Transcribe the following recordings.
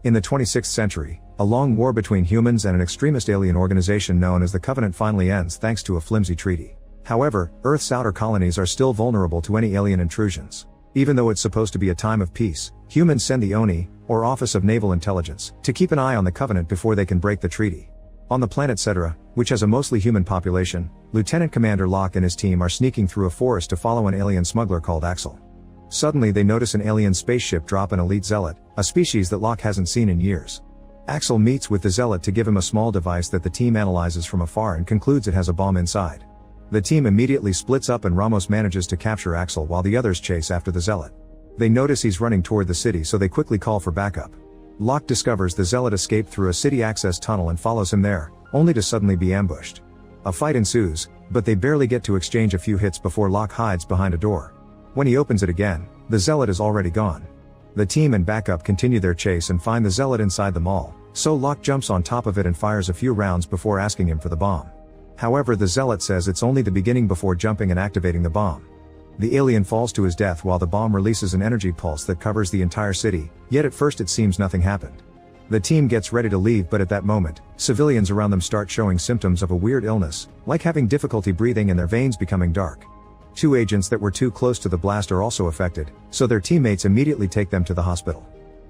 In the 26th century, a long war between humans and an extremist alien organization known as the Covenant finally ends thanks to a flimsy treaty. However, Earth's outer colonies are still vulnerable to any alien intrusions. Even though it's supposed to be a time of peace, humans send the ONI, or Office of Naval Intelligence, to keep an eye on the Covenant before they can break the treaty. On the planet Cetera, which has a mostly human population, Lieutenant Commander Locke and his team are sneaking through a forest to follow an alien smuggler called Axel. Suddenly they notice an alien spaceship drop an elite zealot, a species that Locke hasn't seen in years. Axel meets with the zealot to give him a small device that the team analyzes from afar and concludes it has a bomb inside. The team immediately splits up and Ramos manages to capture Axel while the others chase after the zealot. They notice he's running toward the city, so they quickly call for backup. Locke discovers the zealot escaped through a city access tunnel and follows him there, only to suddenly be ambushed. A fight ensues, but they barely get to exchange a few hits before Locke hides behind a door. When he opens it again, the zealot is already gone. The team and backup continue their chase and find the zealot inside the mall, so Locke jumps on top of it and fires a few rounds before asking him for the bomb. However, the zealot says it's only the beginning before jumping and activating the bomb. The alien falls to his death while the bomb releases an energy pulse that covers the entire city, yet at first it seems nothing happened. The team gets ready to leave, but at that moment, civilians around them start showing symptoms of a weird illness, like having difficulty breathing and their veins becoming dark. 2 agents that were too close to the blast are also affected, so their teammates immediately take them to the hospital.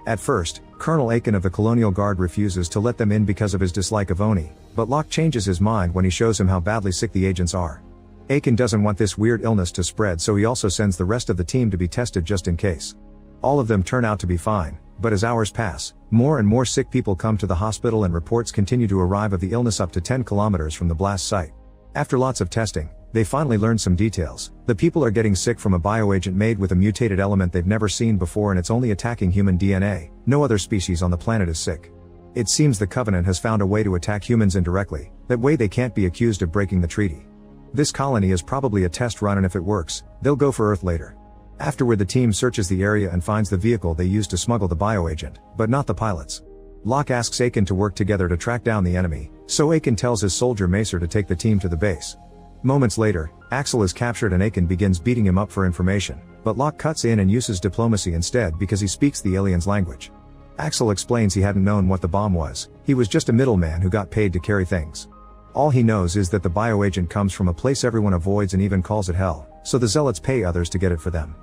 At first, Colonel Aiken of the Colonial Guard refuses to let them in because of his dislike of ONI, but Locke changes his mind when he shows him how badly sick the agents are. Aiken doesn't want this weird illness to spread, so he also sends the rest of the team to be tested just in case. All of them turn out to be fine, but as hours pass, more and more sick people come to the hospital and reports continue to arrive of the illness up to 10 kilometers from the blast site. After lots of testing, they finally learn some details. The people are getting sick from a bioagent made with a mutated element they've never seen before, and it's only attacking human DNA. No other species on the planet is sick. It seems the Covenant has found a way to attack humans indirectly, that way they can't be accused of breaking the treaty. This colony is probably a test run, and if it works, they'll go for Earth later. Afterward, the team searches the area and finds the vehicle they used to smuggle the bioagent, but not the pilots. Locke asks Aiken to work together to track down the enemy, so Aiken tells his soldier Macer to take the team to the base. Moments later, Axel is captured and Aiken begins beating him up for information, but Locke cuts in and uses diplomacy instead because he speaks the alien's language. Axel explains he hadn't known what the bomb was, he was just a middleman who got paid to carry things. All he knows is that the bioagent comes from a place everyone avoids and even calls it hell, so the zealots pay others to get it for them.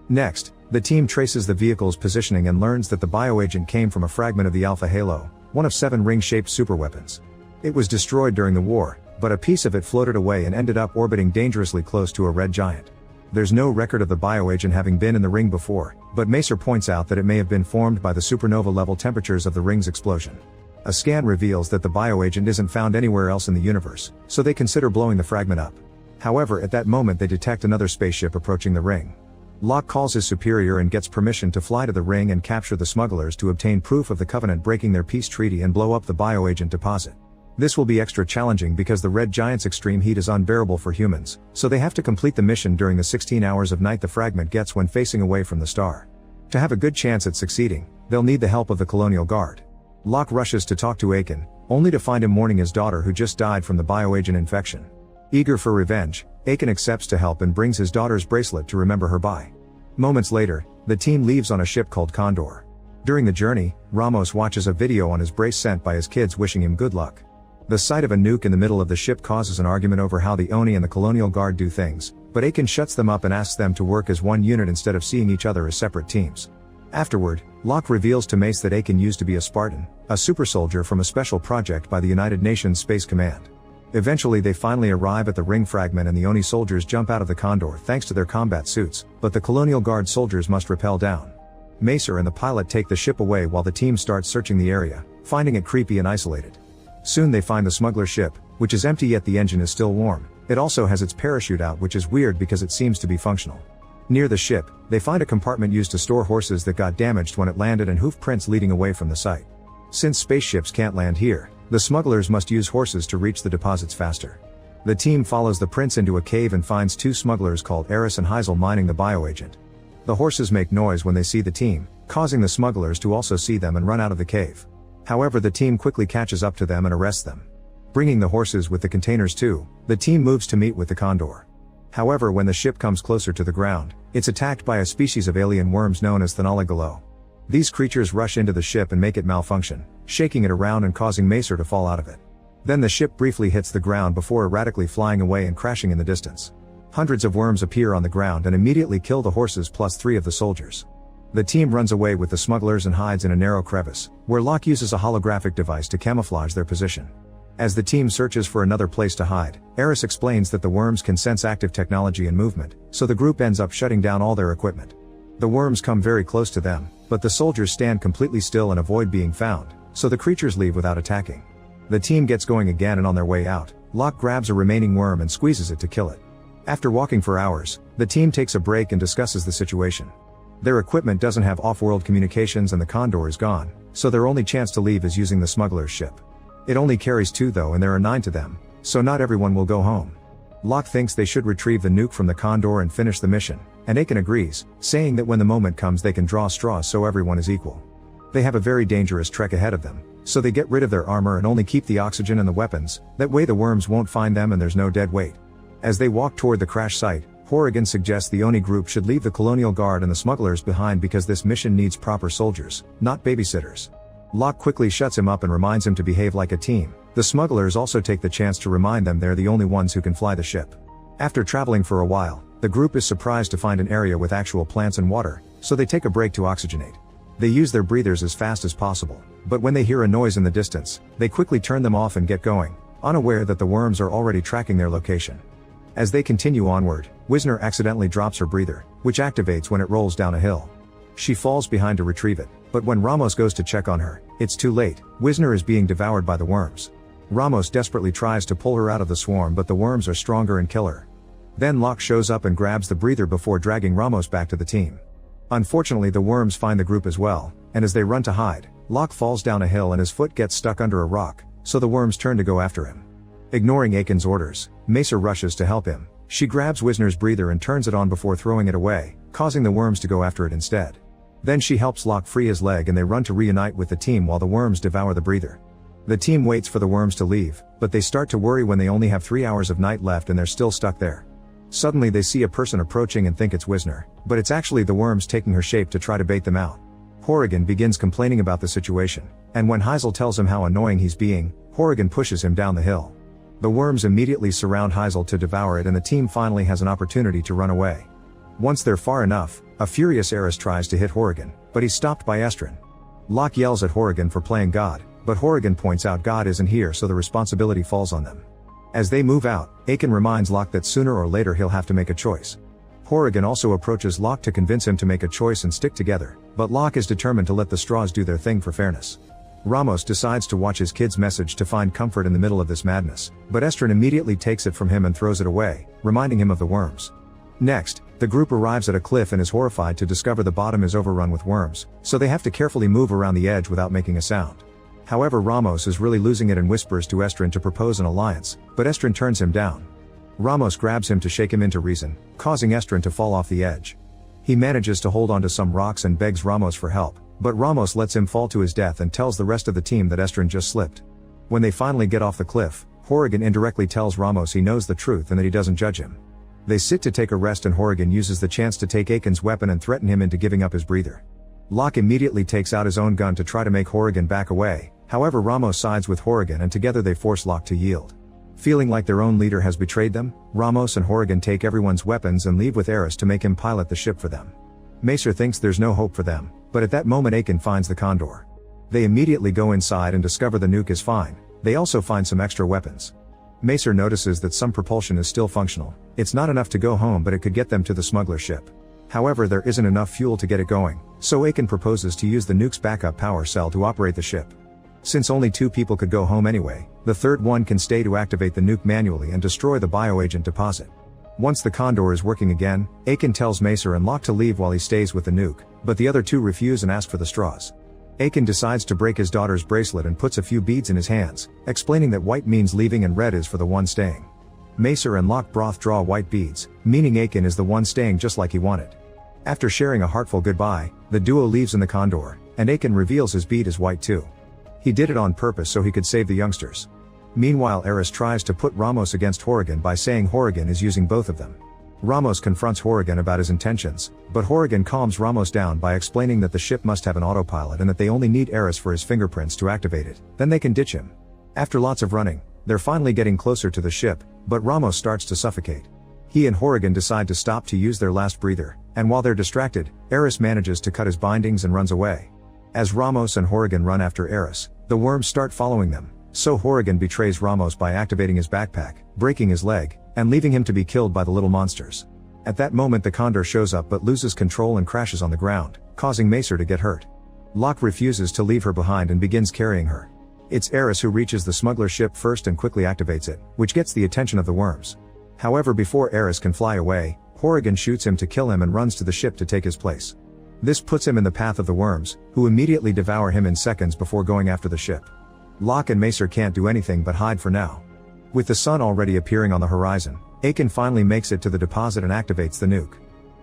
Next, the team traces the vehicle's positioning and learns that the bioagent came from a fragment of the Alpha Halo, one of 7 ring-shaped superweapons. It was destroyed during the war, but a piece of it floated away and ended up orbiting dangerously close to a red giant. There's no record of the bioagent having been in the ring before, but Macer points out that it may have been formed by the supernova-level temperatures of the ring's explosion. A scan reveals that the bioagent isn't found anywhere else in the universe, so they consider blowing the fragment up. However, at that moment they detect another spaceship approaching the ring. Locke calls his superior and gets permission to fly to the ring and capture the smugglers to obtain proof of the Covenant breaking their peace treaty and blow up the bioagent deposit. This will be extra challenging because the red giant's extreme heat is unbearable for humans, so they have to complete the mission during the 16 hours of night the fragment gets when facing away from the star. To have a good chance at succeeding, they'll need the help of the Colonial Guard. Locke rushes to talk to Aiken, only to find him mourning his daughter who just died from the bioagent infection. Eager for revenge, Aiken accepts to help and brings his daughter's bracelet to remember her by. Moments later, the team leaves on a ship called Condor. During the journey, Ramos watches a video on his brace sent by his kids wishing him good luck. The sight of a nuke in the middle of the ship causes an argument over how the ONI and the Colonial Guard do things, but Aiken shuts them up and asks them to work as one unit instead of seeing each other as separate teams. Afterward, Locke reveals to Mace that Aiken used to be a Spartan, a super soldier from a special project by the United Nations Space Command. Eventually they finally arrive at the ring fragment and the ONI soldiers jump out of the Condor thanks to their combat suits, but the Colonial Guard soldiers must rappel down. Macer and the pilot take the ship away while the team starts searching the area, finding it creepy and isolated. Soon they find the smuggler ship, which is empty yet the engine is still warm. It also has its parachute out, which is weird because it seems to be functional. Near the ship, they find a compartment used to store horses that got damaged when it landed and hoof prints leading away from the site. Since spaceships can't land here, the smugglers must use horses to reach the deposits faster. The team follows the prints into a cave and finds 2 smugglers called Eris and Heisel mining the bioagent. The horses make noise when they see the team, causing the smugglers to also see them and run out of the cave. However, the team quickly catches up to them and arrests them. Bringing the horses with the containers too, the team moves to meet with the Condor. However, when the ship comes closer to the ground, it's attacked by a species of alien worms known as Thanolagalo. These creatures rush into the ship and make it malfunction, shaking it around and causing Macer to fall out of it. Then the ship briefly hits the ground before erratically flying away and crashing in the distance. Hundreds of worms appear on the ground and immediately kill the horses plus 3 of the soldiers. The team runs away with the smugglers and hides in a narrow crevice, where Locke uses a holographic device to camouflage their position. As the team searches for another place to hide, Eris explains that the worms can sense active technology and movement, so the group ends up shutting down all their equipment. The worms come very close to them, but the soldiers stand completely still and avoid being found, so the creatures leave without attacking. The team gets going again, and on their way out, Locke grabs a remaining worm and squeezes it to kill it. After walking for hours, the team takes a break and discusses the situation. Their equipment doesn't have off-world communications and the Condor is gone, so their only chance to leave is using the smuggler's ship. It only carries 2 though, and there are 9 to them, so not everyone will go home. Locke thinks they should retrieve the nuke from the Condor and finish the mission, and Aiken agrees, saying that when the moment comes they can draw straws so everyone is equal. They have a very dangerous trek ahead of them, so they get rid of their armor and only keep the oxygen and the weapons, that way the worms won't find them and there's no dead weight. As they walk toward the crash site, Horrigan suggests the Oni group should leave the Colonial Guard and the smugglers behind because this mission needs proper soldiers, not babysitters. Locke quickly shuts him up and reminds him to behave like a team. The smugglers also take the chance to remind them they're the only ones who can fly the ship. After traveling for a while, the group is surprised to find an area with actual plants and water, so they take a break to oxygenate. They use their breathers as fast as possible, but when they hear a noise in the distance, they quickly turn them off and get going, unaware that the worms are already tracking their location. As they continue onward, Wisner accidentally drops her breather, which activates when it rolls down a hill. She falls behind to retrieve it, but when Ramos goes to check on her, it's too late. Wisner is being devoured by the worms. Ramos desperately tries to pull her out of the swarm, but the worms are stronger and kill her. Then Locke shows up and grabs the breather before dragging Ramos back to the team. Unfortunately, the worms find the group as well, and as they run to hide, Locke falls down a hill and his foot gets stuck under a rock, so the worms turn to go after him. Ignoring Aiken's orders, Macer rushes to help him. She grabs Wisner's breather and turns it on before throwing it away, causing the worms to go after it instead. Then she helps Locke free his leg and they run to reunite with the team while the worms devour the breather. The team waits for the worms to leave, but they start to worry when they only have 3 hours of night left and they're still stuck there. Suddenly they see a person approaching and think it's Wisner, but it's actually the worms taking her shape to try to bait them out. Horrigan begins complaining about the situation, and when Heisel tells him how annoying he's being, Horrigan pushes him down the hill. The worms immediately surround Heisel to devour it and the team finally has an opportunity to run away. Once they're far enough, a furious Eris tries to hit Horrigan, but he's stopped by Estrin. Locke yells at Horrigan for playing God, but Horrigan points out God isn't here, so the responsibility falls on them. As they move out, Aiken reminds Locke that sooner or later he'll have to make a choice. Horrigan also approaches Locke to convince him to make a choice and stick together, but Locke is determined to let the straws do their thing for fairness. Ramos decides to watch his kid's message to find comfort in the middle of this madness, but Estrin immediately takes it from him and throws it away, reminding him of the worms. Next, the group arrives at a cliff and is horrified to discover the bottom is overrun with worms, so they have to carefully move around the edge without making a sound. However, Ramos is really losing it and whispers to Estrin to propose an alliance, but Estrin turns him down. Ramos grabs him to shake him into reason, causing Estrin to fall off the edge. He manages to hold onto some rocks and begs Ramos for help, but Ramos lets him fall to his death and tells the rest of the team that Estrin just slipped. When they finally get off the cliff, Horrigan indirectly tells Ramos he knows the truth and that he doesn't judge him. They sit to take a rest and Horrigan uses the chance to take Aiken's weapon and threaten him into giving up his breather. Locke immediately takes out his own gun to try to make Horrigan back away, however Ramos sides with Horrigan and together they force Locke to yield. Feeling like their own leader has betrayed them, Ramos and Horrigan take everyone's weapons and leave with Eris to make him pilot the ship for them. Macer thinks there's no hope for them, but at that moment Aiken finds the Condor. They immediately go inside and discover the nuke is fine. They also find some extra weapons. Macer notices that some propulsion is still functional. It's not enough to go home, but it could get them to the smuggler ship. However, there isn't enough fuel to get it going, so Aiken proposes to use the nuke's backup power cell to operate the ship. Since only 2 people could go home anyway, the third one can stay to activate the nuke manually and destroy the bioagent deposit. Once the Condor is working again, Aiken tells Macer and Locke to leave while he stays with the nuke, but the other 2 refuse and ask for the straws. Aiken decides to break his daughter's bracelet and puts a few beads in his hands, explaining that white means leaving and red is for the one staying. Macer and Locke both draw white beads, meaning Aiken is the one staying just like he wanted. After sharing a heartful goodbye, the duo leaves in the Condor, and Aiken reveals his bead is white too. He did it on purpose so he could save the youngsters. Meanwhile, Eris tries to put Ramos against Horrigan by saying Horrigan is using both of them. Ramos confronts Horrigan about his intentions, but Horrigan calms Ramos down by explaining that the ship must have an autopilot and that they only need Eris for his fingerprints to activate it, then they can ditch him. After lots of running, they're finally getting closer to the ship, but Ramos starts to suffocate. He and Horrigan decide to stop to use their last breather, and while they're distracted, Eris manages to cut his bindings and runs away. As Ramos and Horrigan run after Eris, the worms start following them, so Horrigan betrays Ramos by activating his backpack, breaking his leg, and leaving him to be killed by the little monsters. At that moment the Condor shows up but loses control and crashes on the ground, causing Macer to get hurt. Locke refuses to leave her behind and begins carrying her. It's Eris who reaches the smuggler ship first and quickly activates it, which gets the attention of the worms. However, before Eris can fly away, Horrigan shoots him to kill him and runs to the ship to take his place. This puts him in the path of the worms, who immediately devour him in seconds before going after the ship. Locke and Macer can't do anything but hide for now. With the sun already appearing on the horizon, Aiken finally makes it to the deposit and activates the nuke.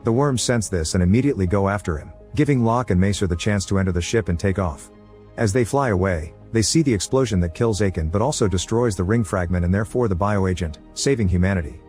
The worms sense this and immediately go after him, giving Locke and Macer the chance to enter the ship and take off. As they fly away, they see the explosion that kills Aiken but also destroys the ring fragment and therefore the bioagent, saving humanity.